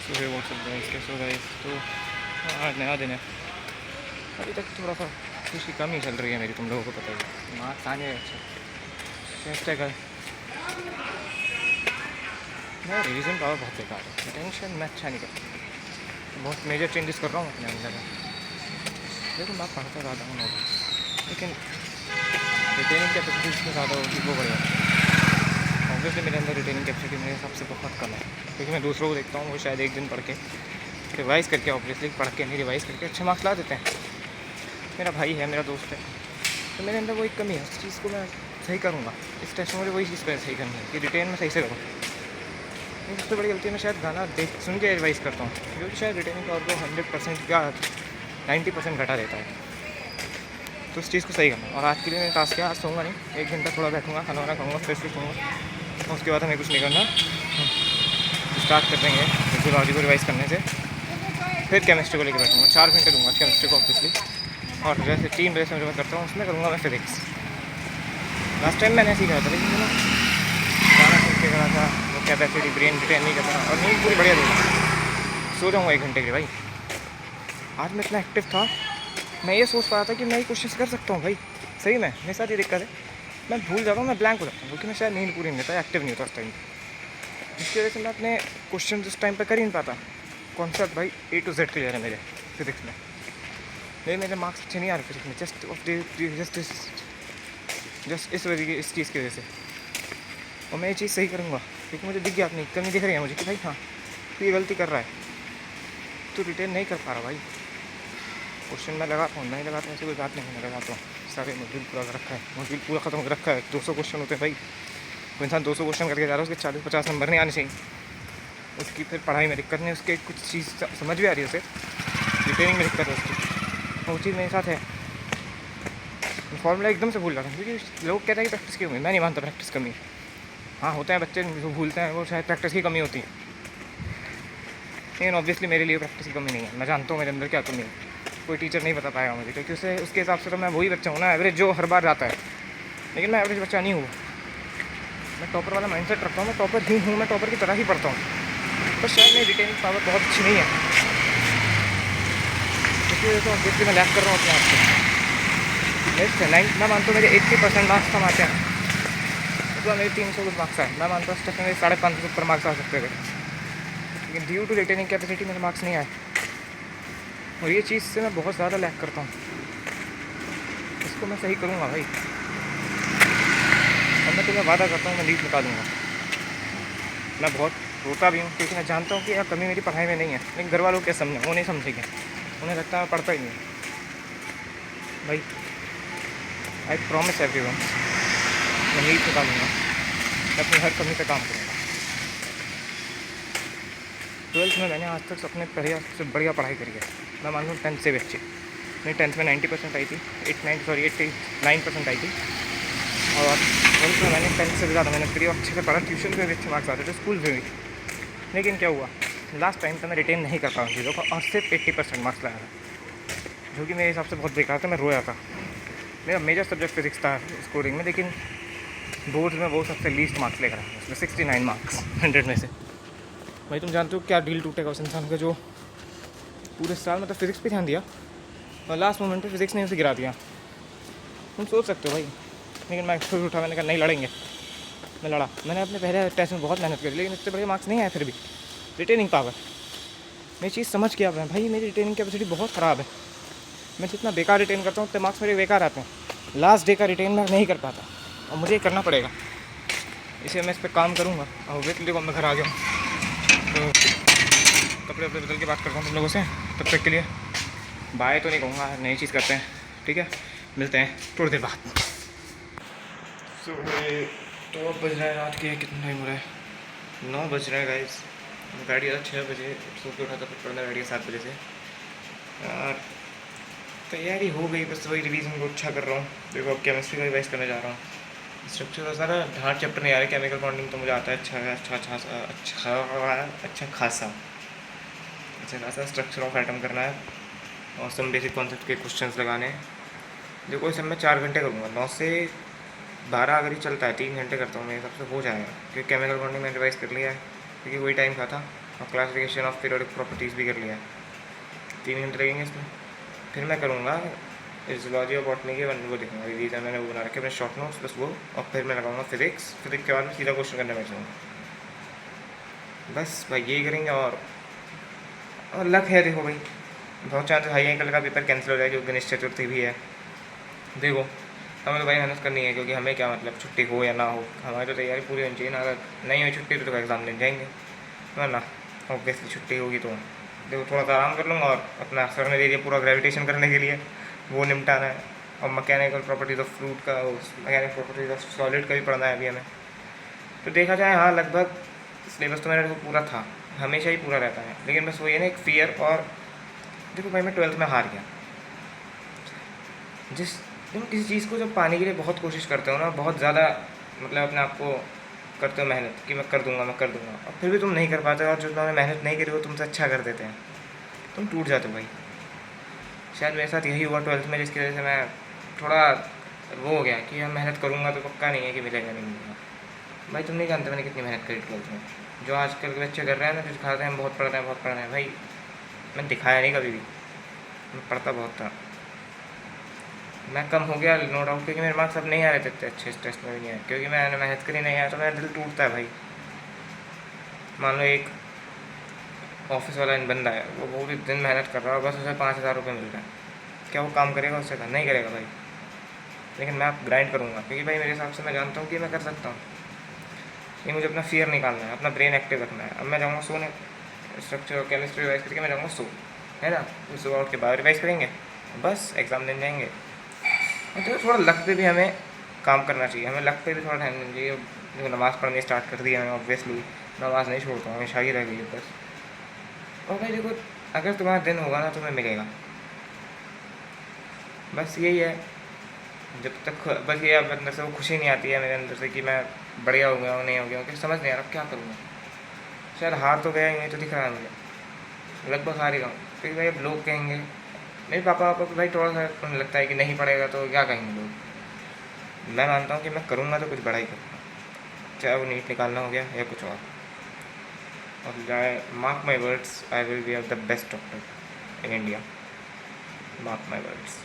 सुबह WhatsApp guys कैसे हो गाइस। तो आज नया दिन है। अभी तक थोड़ा सा खुशी कम ही चल रही है मेरी, तुम लोगों को पता ही। मार्क्स आने अच्छा टेस्ट है कल। मेरा रिवीजन पावर बहुत बेकार है, टेंशन मैं अच्छा नहीं करता। बहुत मेजर चेंजेस कर रहा हूँ अपने अंदर में। लेकिन मैं पढ़ता ज़्यादा हूँ नॉर्मल, लेकिन रिटेनिंग कैपेसिटी इसमें ज़्यादा होगी वो बढ़िया। ऑब्वियसली मेरे अंदर रिटेनिंग कैपेसिटी मेरे हिसाब से बहुत कम है, क्योंकि मैं दूसरों को देखता हूँ वो शायद एक दिन पढ़ के रिवाइज़ करके, ऑब्वियसली पढ़ के नहीं रिवाइज़ करके अच्छे मार्क्स ला देते हैं। मेरा भाई है, मेरा दोस्त है, तो मेरे अंदर वो एक कमी है। उस चीज़ को मैं सही करूँगा। इस टेस्ट में मुझे वही चीज़ पर सही करनी है कि रिटेन में सही से करूँ। लेकिन सबसे बड़ी गलती मैं शायद गाना देख सुन के रिवाइज़ करता हूँ, क्योंकि शायद रिटेनिंग का और वो 100% का 90% घटा देता है। तो उस चीज़ को सही करना। और आज के लिए मेरा टास्क है, आज सोऊंगा नहीं, 1 घंटा थोड़ा बैठूँगा, खाना वाना खाऊँगा, फिर सोऊँगा। उसके बाद हमें कुछ नहीं करना, स्टार्ट कर देंगे फिजियोलॉजी को रिवाइज़ करने से। फिर केमिस्ट्री को लेकर बैठूँगा, 4 घंटे दूँगा केमिस्ट्री को ऑब्वियसली। और जैसे 3 बजे से जो मैं करता हूँ उसमें करूँगा मैं फिजिक्स। लास्ट टाइम मैंने सीखा था, लेकिन गाना सुन के करा था, वो कैपेसिटी ब्रेन रिटेन नहीं करता और नींद पूरी बढ़िया दूँगा। सो जाऊँगा 1 घंटे के भाई। आज मैं इतना एक्टिव था, मैं ये सोच पा रहा था कि मैं ये क्वेश्चन कर सकता हूँ भाई। सही में मेरे साथ ये दिक्कत है, मैं भूल जाता हूँ, मैं ब्लैंक हो जाता हूँ, क्योंकि मैं शायद नींद पूरी नहीं लेता, एक्टिव नहीं होता उस टाइम। जिसकी वजह से मैं अपने क्वेश्चन उस टाइम पर कर ही नहीं पाता। कॉन्सेप्ट भाई A to Z क्लियर है मेरे फिजिक्स में, लेकिन मेरे मार्क्स अच्छे नहीं आ रहे फिजिक्स में, जस्ट इस वजह की, इस चीज़ की वजह से। और मैं ये चीज़ सही करूँगा, क्योंकि मुझे दिख गया, अपनी कमी दिख रही है मुझे कि भाई हाँ तू ये गलती कर रहा है, तू रिटेन नहीं कर पा रहा भाई। क्वेश्चन मैं लगाता हूँ, नहीं लगाता हूँ ऐसी कोई बात नहीं, मैं लगाता हूँ। सारे मॉड्यूल पूरा कर रखा है, मॉड्यूल पूरा ख़त्म कर रखा है। 200 क्वेश्चन होते हैं भाई, वो इंसान 200 क्वेश्चन करके जा रहा है, उसके 40-50 नंबर नहीं आने चाहिए। उसकी फिर पढ़ाई में दिक्कत नहीं, उसके कुछ चीज़ समझ भी आ रही है उसे, रिटेनिंग में दिक्कत है उसकी, वो चीज़ मेरे साथ है। फॉर्मूला एकदम से भूल जाता हूँ, क्योंकि लोग कहते हैं कि प्रैक्टिस की कमी, मैं नहीं मानता प्रैक्टिस कमी। हाँ होते हैं बच्चे जो भूलते हैं, वो शायद प्रैक्टिस की कमी होती है, लेकिन ऑब्वियसली मेरे लिए प्रैक्टिस की कमी नहीं है। मैं जानता हूँ मेरे अंदर क्या कमी है, कोई टीचर नहीं बता पाएगा मुझे, क्योंकि उसके हिसाब से तो मैं वही बच्चा हूँ ना, एवरेज जो हर बार जाता है। लेकिन मैं एवरेज बच्चा नहीं हूँ, मैं टॉपर वाला माइंडसेट रखता हूँ, मैं टॉपर ही हूँ, मैं टॉपर की तरह ही पढ़ता हूँ। पर शायद मेरी रिटेनिंग पावर बहुत अच्छी नहीं है, इसकी वजह से ऑब्वियसली मैं लैक कर रहा हूँ अपने आप से। नेक्स्ट है 9, मैं मानता हूँ मेरे 80% मार्क्स कम आते हैं, तो मेरे 300 कुछ मार्क्स आए। मैं मानता हूँ स्टेप में मेरे 550 से ऊपर मार्क्स आ सकते थे, लेकिन ड्यू टू रिटेनिंग कैपेसिटी मेरे मार्क्स नहीं आए। और ये चीज़ से मैं बहुत ज़्यादा लैक करता हूँ, इसको मैं सही करूँगा भाई। और मैं तुम्हें वादा करता हूँ मैं लीड निकालूँगा। मैं बहुत रोता भी हूँ, क्योंकि मैं जानता हूँ कि यार कमी मेरी पढ़ाई में नहीं है, लेकिन घर वालों क्या समझें, वो नहीं समझेंगे, उन्हें लगता है मैं पढ़ता ही नहीं भाई। आई प्रॉमिस एवरीवन, मैं लीड निकालूँगा, मैं अपनी हर कमी पे काम करूँगा। 12th में मैंने आज तक अपने बढ़िया से बढ़िया पढ़ाई करी है, मैं मानूँ 10th से भी अच्छी। मेरी 10th में 90% आई थी, 89% आई थी। और 12th में मैंने 10th से भी ज़्यादा मेहनत करी और अच्छे से पढ़ा, ट्यूशन पे भी अच्छे मार्क्स आते थे, स्कूल में भी। लेकिन क्या हुआ, लास्ट टाइम तो मैं रिटेन नहीं कर पाया चीज़ों को, और सिर्फ 80% मार्क्स लाया था, जो कि मेरे हिसाब से बहुत बेकार था। मैं रोया था। मेरा मेजर सब्जेक्ट फिजिक्स था स्कोरिंग में, लेकिन बोर्ड में वो सबसे लीस्ट मार्क्स लेकर आया, उसमें 69 मार्क्स 100 में से। भाई तुम जानते हो क्या डील टूटेगा उस इंसान का, जो पूरे साल मतलब फिजिक्स पे ध्यान दिया और लास्ट मोमेंट पे फिजिक्स ने उसे गिरा दिया। तुम सोच सकते हो भाई, लेकिन मैं फिर उठा, मैंने कहा नहीं लड़ेंगे। मैं लड़ा, मैंने अपने पहले टेस्ट में बहुत मेहनत करी, लेकिन इतने बड़े मार्क्स नहीं आए। फिर भी रिटेनिंग पावर, मैं चीज़ समझ गया भाई, मेरी रिटेनिंग कैपेसिटी बहुत ख़राब है। मैं जितना बेकार रिटेन करता हूँ उतने मार्क्स मेरे बेकार आते हैं। लास्ट डे का रिटेन मैं नहीं कर पाता, और मुझे ये करना पड़ेगा, इसलिए मैं इस पर काम करूँगा। और वेट देखो मैं घर आ गया हूँ, तो कपड़े वपड़े बदल के बात करता हूँ तुम लोगों से। तब तक के लिए बाय तो नहीं कहूँगा, नई चीज़ करते हैं, ठीक है, मिलते हैं थोड़ी देर बाद। तो अब बज रहा है रात के, कितना टाइम हो रहा है, 9 बज रहा है गाइस। गाड़ी आता 6 बजे, सो के उठा था, फिर पढ़ना गाड़ी 7 बजे से। यार तैयारी हो गई, बस वही रिवीजन को अच्छा कर रहा हूँ। देखो अब केमिस्ट्री का रिवाइज करने जा रहा हूँ। स्ट्रक्चर का सारा हार्ड चैप्टर नहीं आ रहा है, केमिकल बॉन्डिंग तो मुझे आता है अच्छा खासा स्ट्रक्चर ऑफ एटम करना है, और सम बेसिक कॉन्सेप्ट के क्वेश्चंस लगाने हैं। देखो इस मैं 4 घंटे करूँगा, 9 से 12 अगर ही चलता है, 3 घंटे करता हूँ, मेरे हिसाब से हो जाएगा, क्योंकि केमिकल बॉन्डिंग मैंने रिवाइज़ कर लिया है, क्योंकि वही टाइम का था। और क्लासिफिकेशन ऑफ पीरियोडिक प्रॉपर्टीज़ भी कर लिया है। 3 घंटे लगेंगे इसमें। फिर मैं करूँगा जूलॉजी और बॉटनी के वो देखूँगा, रिवीजन मैंने वो बना रखे अपने शॉर्ट नोट्स बस वो, और फिर मैं लगाऊंगा फिजिक्स के बाद में सीधा क्वेश्चन करने बैठ जाऊँगा। बस भाई यही करेंगे। और लक है, देखो भाई बहुत चांसेस हाई है कल का पेपर कैंसिल हो जाए, जो गणेश चतुर्थी भी है। देखो हमें तो भाई मेहनत करनी है, क्योंकि हमें क्या मतलब छुट्टी हो या ना हो, हमारी तो तैयारी पूरी होनी चाहिए ना। अगर नहीं हुई छुट्टी तो एग्ज़ाम देने जाएंगे, वरना ऑब्वियसली छुट्टी होगी तो देखो थोड़ा सा आराम कर लूँगा। और अपना सर ने दे दिया पूरा ग्रेविटेशन करने के लिए, वो निपटाना है। और मैकेनिकल प्रॉपर्टीज़ ऑफ फ्लूइड का, मैकेनिकल प्रॉपर्टीज़ ऑफ सॉलिड का भी पढ़ना है अभी हमें। तो देखा जाए हाँ लगभग सिलेबस तो मेरा पूरा था, हमेशा ही पूरा रहता है, लेकिन बस वो ये ना एक फियर। और देखो भाई मैं 12th में हार गया। तुम किसी चीज़ को जब पाने के लिए बहुत कोशिश करते हो ना, बहुत ज़्यादा मतलब अपने आप को करते हो मेहनत कि मैं कर दूंगा और फिर भी तुम नहीं कर पाते, और जो तुमने मेहनत नहीं करी वो तुमसे अच्छा कर देते हैं, तुम टूट जाते हो भाई। शायद मेरे साथ यही हुआ 12th में, जिसकी वजह से मैं थोड़ा वो हो गया कि मैं मेहनत करूँगा तो पक्का नहीं है कि मिलेगा नहीं मिलेगा। भाई तुम नहीं जानते मैंने कितनी मेहनत करी 12th में। जो आजकल के बच्चे कर रहे हैं ना, जो दिखाते हैं बहुत पढ़ रहे हैं, भाई मैंने दिखाया नहीं कभी भी, मैं पढ़ता बहुत था। मैं कम हो गया नो डाउट, क्योंकि मेरे मार्क्स अब नहीं आ रहे थे अच्छे, टेस्ट में भी नहीं आए, क्योंकि मैंने मेहनत करी नहीं आया, तो मेरा दिल टूटता है भाई। मान लो एक ऑफिस वाला बंदा है, वो पूरे दिन मेहनत कर रहा है, बस उसे 5,000 रुपये मिल रहा है, क्या वो काम करेगा उससे? नहीं करेगा भाई। लेकिन मैं आप ग्राइंड करूँगा, क्योंकि भाई मेरे हिसाब से मैं जानता हूँ कि मैं कर सकता हूँ। ये मुझे अपना फियर निकालना है, अपना ब्रेन एक्टिव रखना है। अब मैं जाऊँगा सोने, स्ट्रक्चर और केमिस्ट्री रिवाइज करके मैं जाऊँगा है ना, उस सुबह उठ के बाद रिवाइज करेंगे, बस एग्ज़ाम देने जाएंगे। तो थोड़ा लक पे भी हमें काम करना चाहिए, हमें लक पे भी थोड़ा ध्यान देना चाहिए। देखो नमाज़ पढ़नी स्टार्ट कर दी है मैंने, ऑब्वियसली नमाज़ नहीं छोड़ता हूँ, हमेशा ही रह गई है बस। और भाई देखो अगर तुम्हारा दिन होगा ना तुम्हें मिलेगा, बस यही है। जब तक बस ये अब अंदर से वो खुशी नहीं आती है मेरे अंदर से कि मैं बढ़िया हो गया हूँ नहीं हो गया हूँ, कि समझ नहीं आ रहा क्या करूँगा। शायद हार तो गया ही नहीं, तो दिख रहा है मुझे लगभग हार ही रहा हूँ। फिर भाई अब लोग कहेंगे, मेरे पापा को भाई थोड़ा सा उन्हें लगता है कि नहीं पढ़ेगा तो क्या कहेंगे लोग। मैं मानता हूँ कि मैं करूँगा तो कुछ बड़ा ही करूँगा, चाहे वो नीट निकालना हो गया या कुछ और mark my words, I will be the best doctor in India, mark my words.